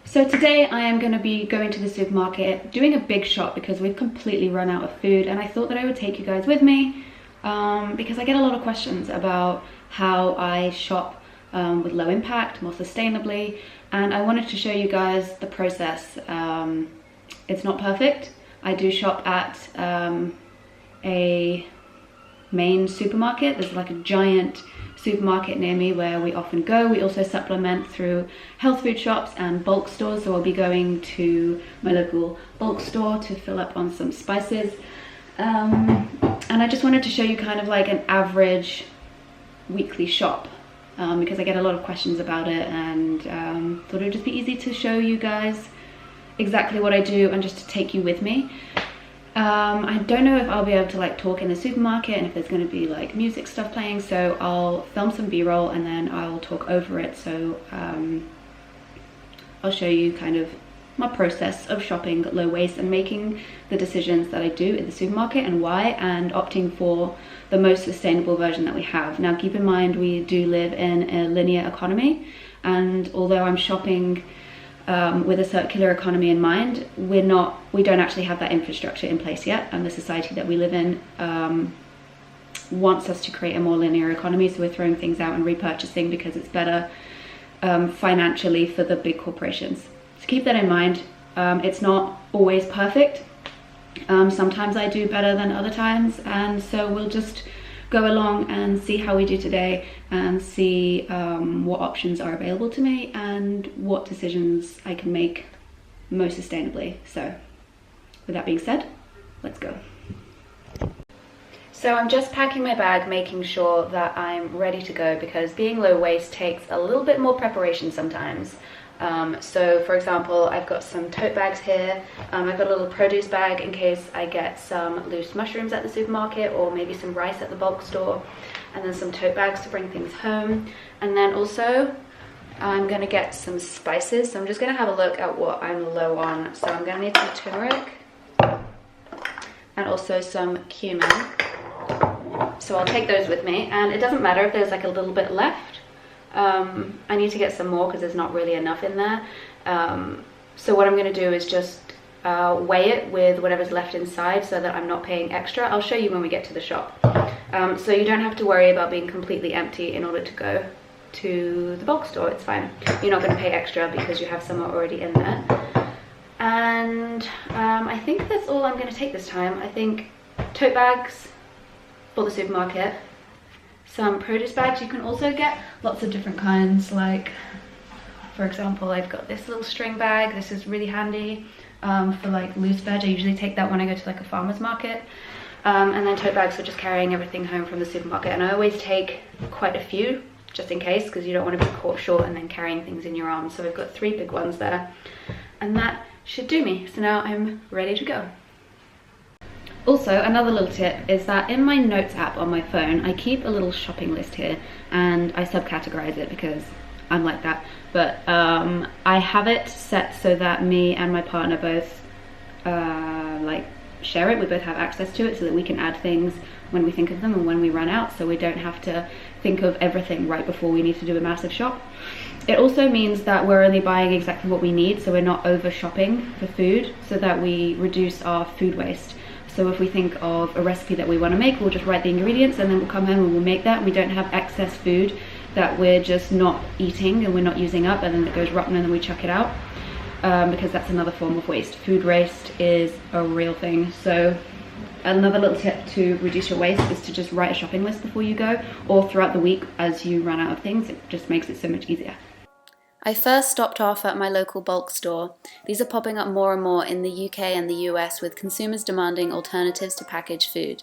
So today I am going to be going to the supermarket, doing a big shop because we've completely run out of food, and I thought that I would take you guys with me because I get a lot of questions about how I shop with low impact, more sustainably, and I wanted to show you guys the process. It's not perfect. I do shop at a main supermarket. There's like a giant supermarket near me where we often go. We also supplement through health food shops and bulk stores, so I'll be going to my local bulk store to fill up on some spices. And I just wanted to show you kind of like an average weekly shop because I get a lot of questions about it, and thought it would just be easy to show you guys exactly what I do and just to take you with me. I don't know if I'll be able to like talk in the supermarket and if there's going to be like music stuff playing, so I'll film some b-roll and then I'll talk over it. So I'll show you kind of my process of shopping low waste and making the decisions that I do in the supermarket and why, and opting for the most sustainable version that we have. Now keep in mind, we do live in a linear economy, and although I'm shopping with a circular economy in mind, we don't actually have that infrastructure in place yet, and the society that we live in wants us to create a more linear economy, so we're throwing things out and repurchasing because it's better financially for the big corporations. So keep that in mind. It's not always perfect. Sometimes I do better than other times, and so we'll just go along and see how we do today and see what options are available to me and what decisions I can make most sustainably. So with that being said, let's go. So I'm just packing my bag, making sure that I'm ready to go, because being low waste takes a little bit more preparation sometimes. So for example, I've got some tote bags here. I've got a little produce bag in case I get some loose mushrooms at the supermarket, or maybe some rice at the bulk store, and then some tote bags to bring things home. And then also I'm going to get some spices, so I'm just going to have a look at what I'm low on. So I'm going to need some turmeric and also some cumin, so I'll take those with me, and it doesn't matter if there's like a little bit left. I need to get some more because there's not really enough in there. So what I'm going to do is just weigh it with whatever's left inside so that I'm not paying extra. I'll show you when we get to the shop. So you don't have to worry about being completely empty in order to go to the bulk store. It's fine. You're not going to pay extra because you have some already in there. And I think that's all I'm going to take this time. I think tote bags for the supermarket, some produce bags. You can also get lots of different kinds, like for example I've got this little string bag. This is really handy for like loose veg. I usually take that when I go to like a farmer's market. And then tote bags for just carrying everything home from the supermarket, and I always take quite a few just in case, because you don't want to be caught short and then carrying things in your arms. So we've got 3 big ones there, and that should do me. So now I'm ready to go. Also, another little tip is that in my notes app on my phone, I keep a little shopping list here, and I subcategorize it because I'm like that. But I have it set so that me and my partner both like share it. We both have access to it so that we can add things when we think of them and when we run out, so we don't have to think of everything right before we need to do a massive shop. It also means that we're only buying exactly what we need, so we're not over shopping for food, so that we reduce our food waste. So if we think of a recipe that we want to make, we'll just write the ingredients and then we'll come home and we'll make that. We don't have excess food that we're just not eating and we're not using up, and then it goes rotten and then we chuck it out, because that's another form of waste. Food waste is a real thing. So another little tip to reduce your waste is to just write a shopping list before you go, or throughout the week as you run out of things. It just makes it so much easier. I first stopped off at my local bulk store. These are popping up more and more in the UK and the US, with consumers demanding alternatives to packaged food.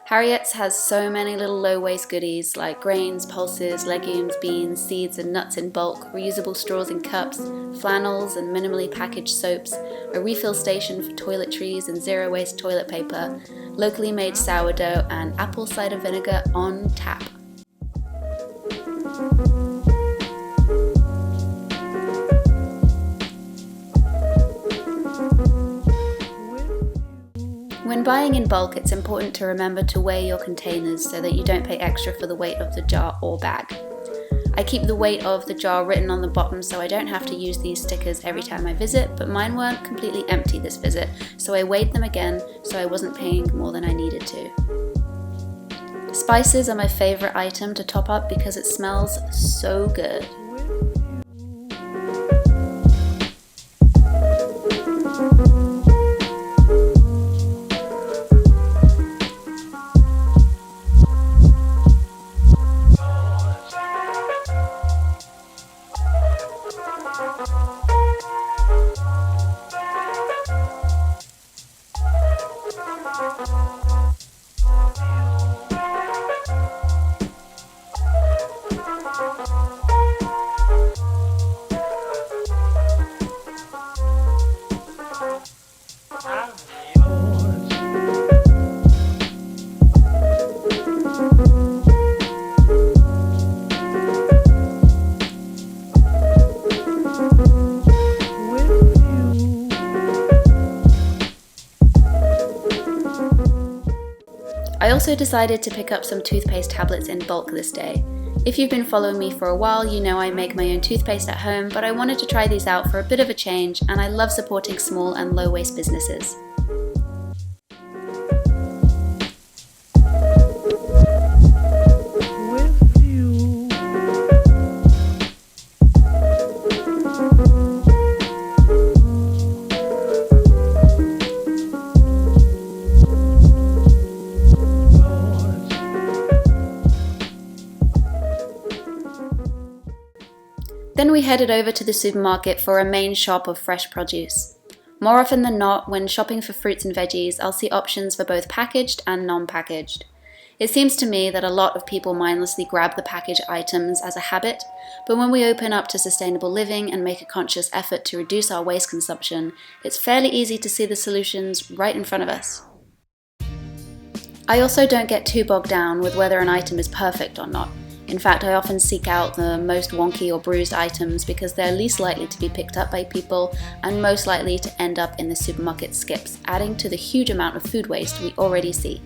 Harriet's has so many little low-waste goodies like grains, pulses, legumes, beans, seeds and nuts in bulk, reusable straws and cups, flannels and minimally packaged soaps, a refill station for toiletries and zero-waste toilet paper, locally made sourdough and apple cider vinegar on tap. When buying in bulk, it's important to remember to weigh your containers so that you don't pay extra for the weight of the jar or bag. I keep the weight of the jar written on the bottom so I don't have to use these stickers every time I visit, but mine weren't completely empty this visit, so I weighed them again so I wasn't paying more than I needed to. Spices are my favourite item to top up because it smells so good. I also decided to pick up some toothpaste tablets in bulk this day. If you've been following me for a while, you know I make my own toothpaste at home, but I wanted to try these out for a bit of a change, and I love supporting small and low-waste businesses. Then we headed over to the supermarket for a main shop of fresh produce. More often than not, when shopping for fruits and veggies, I'll see options for both packaged and non-packaged. It seems to me that a lot of people mindlessly grab the packaged items as a habit, but when we open up to sustainable living and make a conscious effort to reduce our waste consumption, it's fairly easy to see the solutions right in front of us. I also don't get too bogged down with whether an item is perfect or not. In fact, I often seek out the most wonky or bruised items because they're least likely to be picked up by people and most likely to end up in the supermarket skips, adding to the huge amount of food waste we already see.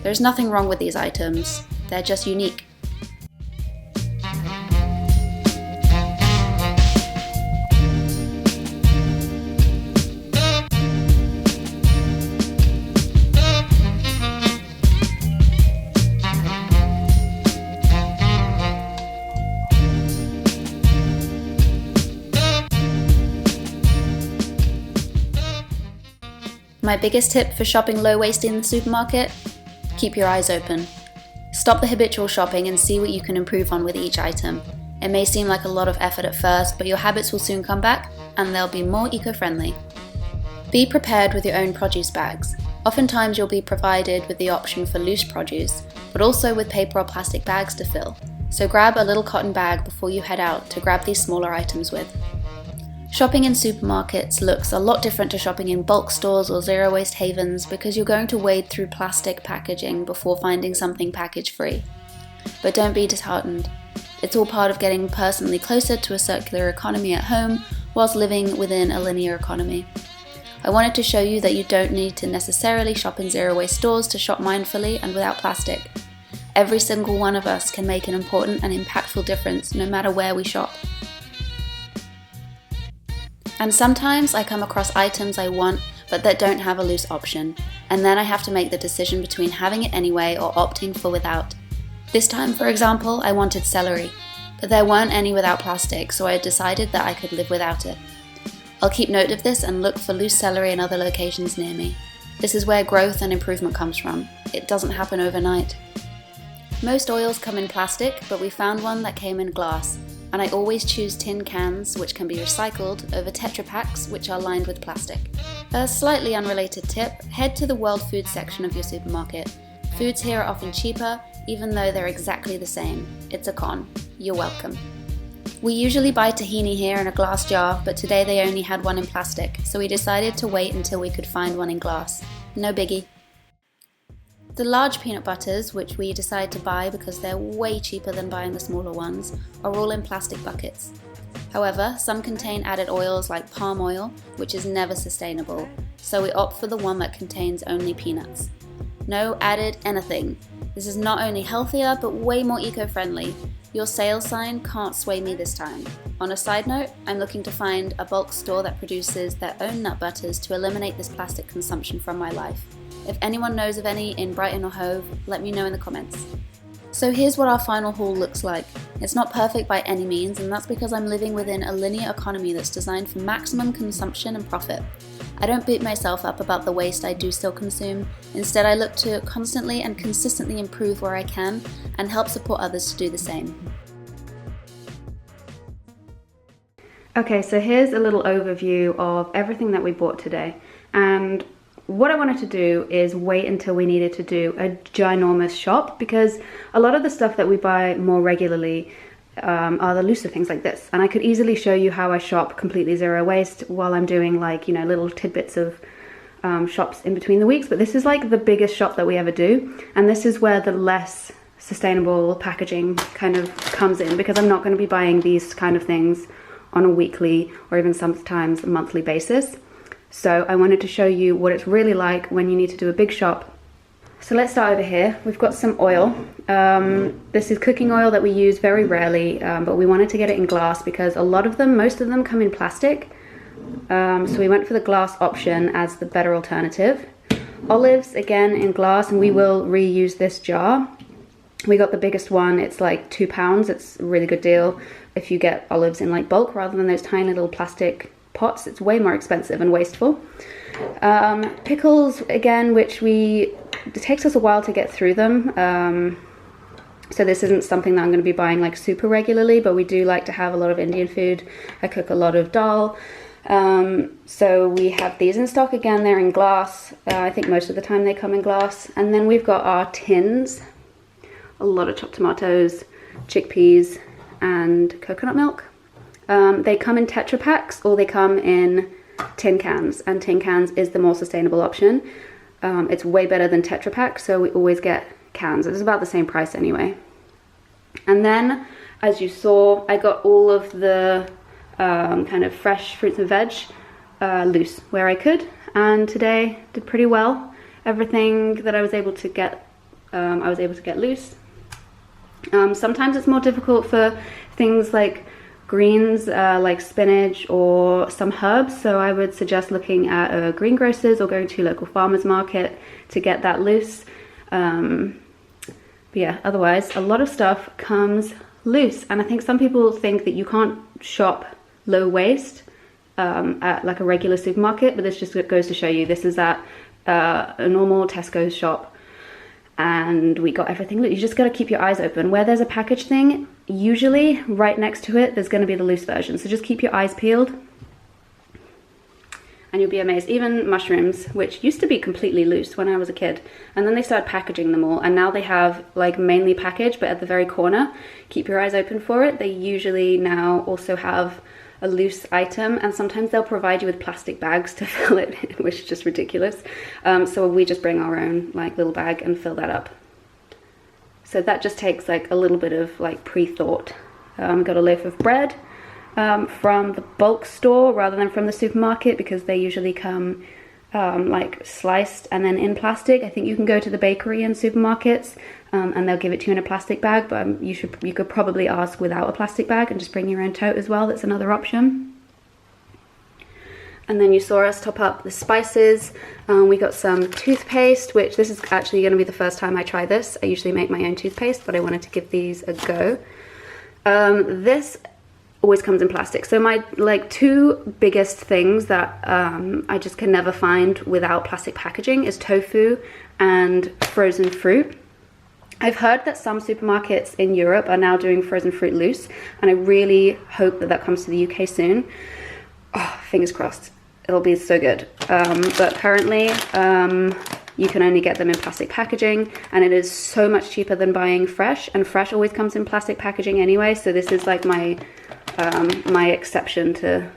There's nothing wrong with these items, they're just unique. My biggest tip for shopping low waste in the supermarket? Keep your eyes open. Stop the habitual shopping and see what you can improve on with each item. It may seem like a lot of effort at first, but your habits will soon come back and they'll be more eco-friendly. Be prepared with your own produce bags. Oftentimes you'll be provided with the option for loose produce, but also with paper or plastic bags to fill. So grab a little cotton bag before you head out to grab these smaller items with. Shopping in supermarkets looks a lot different to shopping in bulk stores or zero-waste havens because you're going to wade through plastic packaging before finding something package-free. But don't be disheartened. It's all part of getting personally closer to a circular economy at home whilst living within a linear economy. I wanted to show you that you don't need to necessarily shop in zero-waste stores to shop mindfully and without plastic. Every single one of us can make an important and impactful difference no matter where we shop. And sometimes I come across items I want but that don't have a loose option, and then I have to make the decision between having it anyway or opting for without. This time, for example, I wanted celery, but there weren't any without plastic, so I decided that I could live without it. I'll keep note of this and look for loose celery in other locations near me. This is where growth and improvement comes from. It doesn't happen overnight. Most oils come in plastic, but we found one that came in glass. And I always choose tin cans, which can be recycled, over Tetra Paks, which are lined with plastic. A slightly unrelated tip, head to the world food section of your supermarket. Foods here are often cheaper, even though they're exactly the same. It's a con. You're welcome. We usually buy tahini here in a glass jar, but today they only had one in plastic, so we decided to wait until we could find one in glass. No biggie. The large peanut butters, which we decided to buy because they're way cheaper than buying the smaller ones, are all in plastic buckets. However, some contain added oils like palm oil, which is never sustainable, so we opt for the one that contains only peanuts. No added anything. This is not only healthier, but way more eco-friendly. Your sales sign can't sway me this time. On a side note, I'm looking to find a bulk store that produces their own nut butters to eliminate this plastic consumption from my life. If anyone knows of any in Brighton or Hove, let me know in the comments. So here's what our final haul looks like. It's not perfect by any means, and that's because I'm living within a linear economy that's designed for maximum consumption and profit. I don't beat myself up about the waste I do still consume. Instead, I look to constantly and consistently improve where I can and help support others to do the same. Okay, so here's a little overview of everything that we bought today. And what I wanted to do is wait until we needed to do a ginormous shop, because a lot of the stuff that we buy more regularly are the looser things like this. And I could easily show you how I shop completely zero waste while I'm doing, like, you know, little tidbits of shops in between the weeks. But this is like the biggest shop that we ever do. And this is where the less sustainable packaging kind of comes in, because I'm not going to be buying these kind of things on a weekly or even sometimes a monthly basis. So I wanted to show you what it's really like when you need to do a big shop. So let's start over here. We've got some oil. This is cooking oil that we use very rarely, but we wanted to get it in glass because most of them come in plastic. So we went for the glass option as the better alternative. Olives, again, in glass, and we will reuse this jar. We got the biggest one. It's like £2. It's a really good deal if you get olives in like bulk rather than those tiny little plastic pots. It's way more expensive and wasteful. Pickles, again, it takes us a while to get through them. So this isn't something that I'm going to be buying like super regularly, but we do like to have a lot of Indian food. I cook a lot of dal. So we have these in stock. Again, they're in glass. I think most of the time they come in glass. And then we've got our tins. A lot of chopped tomatoes, chickpeas, and coconut milk. They come in Tetra packs or they come in tin cans, and tin cans is the more sustainable option. It's way better than Tetra Pak, so we always get cans. It's about the same price anyway. And then, as you saw, I got all of the kind of fresh fruits and veg loose where I could, and today did pretty well. Everything that I was able to get loose. Sometimes it's more difficult for things like greens, like spinach or some herbs, so I would suggest looking at a greengrocer's or going to a local farmer's market to get that loose. But yeah, otherwise a lot of stuff comes loose, and I think some people think that you can't shop low waste at like a regular supermarket, but this just goes to show you this is at a normal Tesco's shop. And we got everything loose. You just got to keep your eyes open. Where there's a package thing, usually right next to it, there's going to be the loose version. So just keep your eyes peeled and you'll be amazed. Even mushrooms, which used to be completely loose when I was a kid, and then they started packaging them all, and now they have like mainly packaged, but at the very corner, keep your eyes open for it. They usually now also have a loose item, and sometimes they'll provide you with plastic bags to fill it in, which is just ridiculous. So we just bring our own like little bag and fill that up. So that just takes like a little bit of like pre-thought. Got a loaf of bread from the bulk store rather than from the supermarket, because they usually come like sliced and then in plastic. I think you can go to the bakery and supermarkets and they'll give it to you in a plastic bag, but you could probably ask without a plastic bag and just bring your own tote as well. That's another option. And then you saw us top up the spices. We got some toothpaste, which this is actually going to be the first time I try this. I usually make my own toothpaste, but I wanted to give these a go. This always comes in plastic. So my like two biggest things that I just can never find without plastic packaging is tofu and frozen fruit. I've heard that some supermarkets in Europe are now doing frozen fruit loose, and I really hope that that comes to the UK soon. Oh, fingers crossed. It'll be so good. But currently you can only get them in plastic packaging, and it is so much cheaper than buying fresh, and fresh always comes in plastic packaging anyway, so this is like my my exception to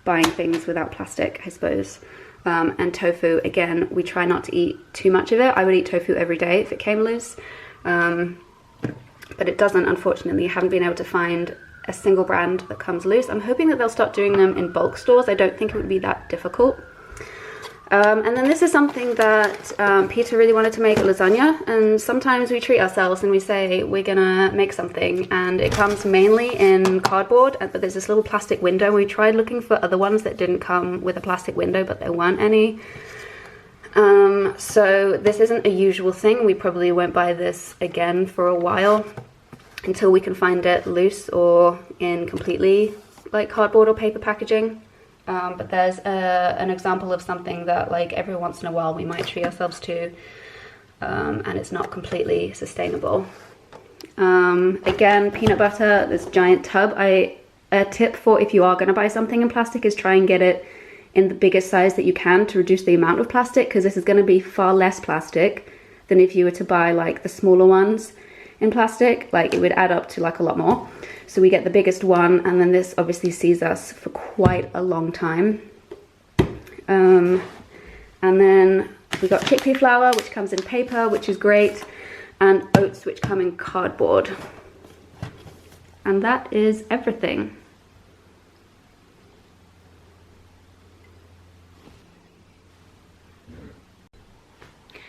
buying things without plastic, I suppose. And tofu, again, we try not to eat too much of it. I would eat tofu every day if it came loose, but it doesn't, unfortunately. I haven't been able to find a single brand that comes loose. I'm hoping that they'll start doing them in bulk stores. I don't think it would be that difficult. And then this is something that Peter really wanted to make, a lasagna, and sometimes we treat ourselves and we say we're gonna make something, and it comes mainly in cardboard, but there's this little plastic window. We tried looking for other ones that didn't come with a plastic window, but there weren't any. So this isn't a usual thing. We probably won't buy this again for a while until we can find it loose or in completely like cardboard or paper packaging. But there's an example of something that like every once in a while we might treat ourselves to, and it's not completely sustainable. Again, peanut butter, this giant tub. A tip for if you are going to buy something in plastic is try and get it in the biggest size that you can to reduce the amount of plastic, because this is going to be far less plastic than if you were to buy like the smaller ones in plastic. Like it would add up to like a lot more. So we get the biggest one, and then this obviously sees us for quite a long time. And then we got chickpea flour, which comes in paper, which is great, and oats, which come in cardboard. And that is everything.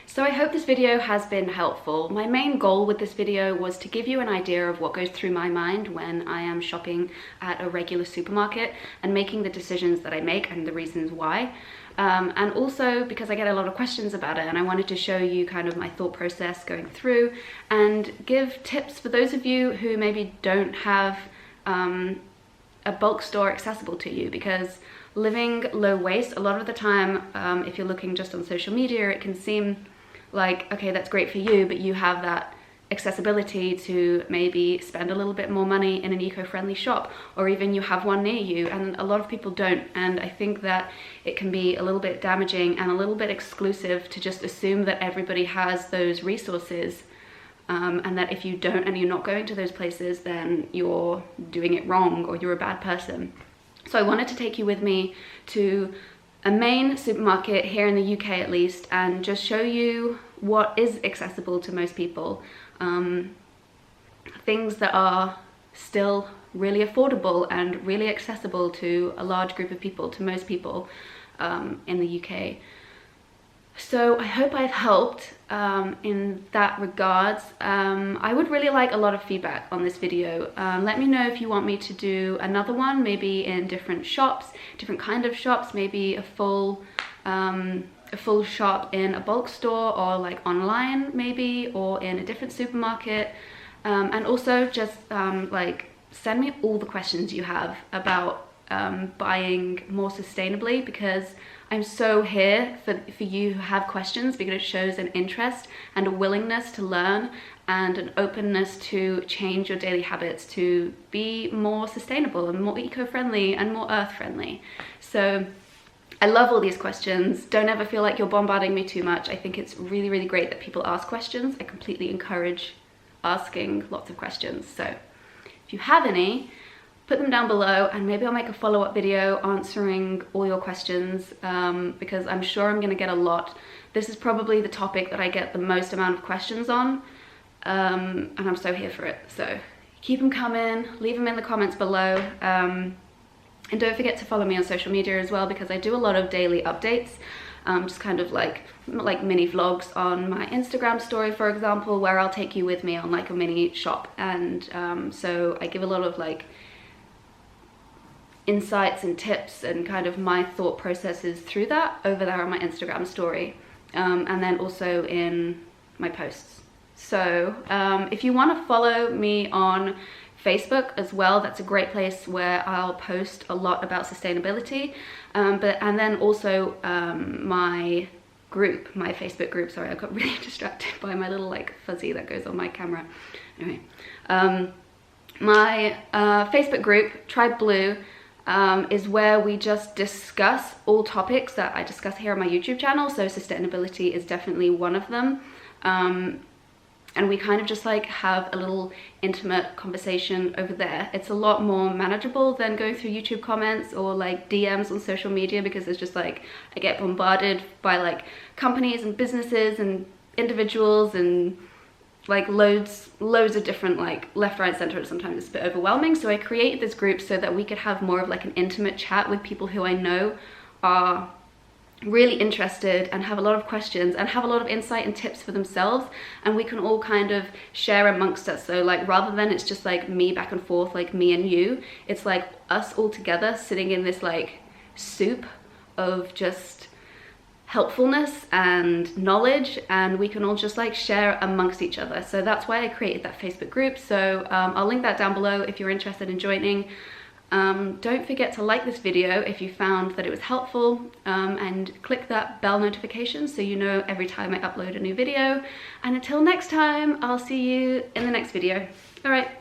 So I hope this video has been helpful. My main goal with this video was to give you an idea of what goes through my mind when I am shopping at a regular supermarket and making the decisions that I make and the reasons why. And also because I get a lot of questions about it, and I wanted to show you kind of my thought process going through and give tips for those of you who maybe don't have a bulk store accessible to you, because living low waste, a lot of the time, if you're looking just on social media, it can seem like, okay, that's great for you, but you have that accessibility to maybe spend a little bit more money in an eco-friendly shop, or even you have one near you, and a lot of people don't. And I think that it can be a little bit damaging and a little bit exclusive to just assume that everybody has those resources, and that if you don't and you're not going to those places, then you're doing it wrong or you're a bad person. So I wanted to take you with me to a main supermarket here in the UK at least, and just show you what is accessible to most people. Things that are still really affordable and really accessible to a large group of people, to most people in the UK. So I hope I've helped in that regards. I would really like a lot of feedback on this video. Let me know if you want me to do another one, maybe in different shops, different kind of shops, maybe a full shop in a bulk store, or like online maybe, or in a different supermarket. And also just like send me all the questions you have about buying more sustainably, because I'm so here for you who have questions, because it shows an interest and a willingness to learn and an openness to change your daily habits to be more sustainable and more eco-friendly and more earth-friendly. So I love all these questions. Don't ever feel like you're bombarding me too much. I think it's really, really great that people ask questions. I completely encourage asking lots of questions. So if you have any, put them down below, and maybe I'll make a follow-up video answering all your questions, because I'm sure I'm gonna get a lot. This is probably the topic that I get the most amount of questions on, and I'm so here for it. So keep them coming, leave them in the comments below, and don't forget to follow me on social media as well, because I do a lot of daily updates, just kind of like mini vlogs on my Instagram story, for example, where I'll take you with me on like a mini shop, and so I give a lot of like insights and tips and kind of my thought processes through that over there on my Instagram story, and then also in my posts. So if you want to follow me on Facebook as well, that's a great place where I'll post a lot about sustainability, and then also my group, my Facebook group. Sorry, I got really distracted by my little like fuzzy that goes on my camera. Anyway, my Facebook group, Tribe Blue, is where we just discuss all topics that I discuss here on my YouTube channel. So sustainability is definitely one of them. And we kind of just like have a little intimate conversation over there. It's a lot more manageable than going through YouTube comments or like DMs on social media, because it's just like I get bombarded by like companies and businesses and individuals and like loads of different like left, right, center, and sometimes it's a bit overwhelming. So I created this group so that we could have more of like an intimate chat with people who I know are really interested and have a lot of questions and have a lot of insight and tips for themselves, and we can all kind of share amongst us. So like, rather than it's just like me back and forth, like me and you, it's like us all together sitting in this like soup of just helpfulness and knowledge, and we can all just like share amongst each other. So that's why I created that Facebook group. So I'll link that down below if you're interested in joining. Don't forget to like this video if you found that it was helpful, and click that bell notification so you know every time I upload a new video. And until next time, I'll see you in the next video. All right.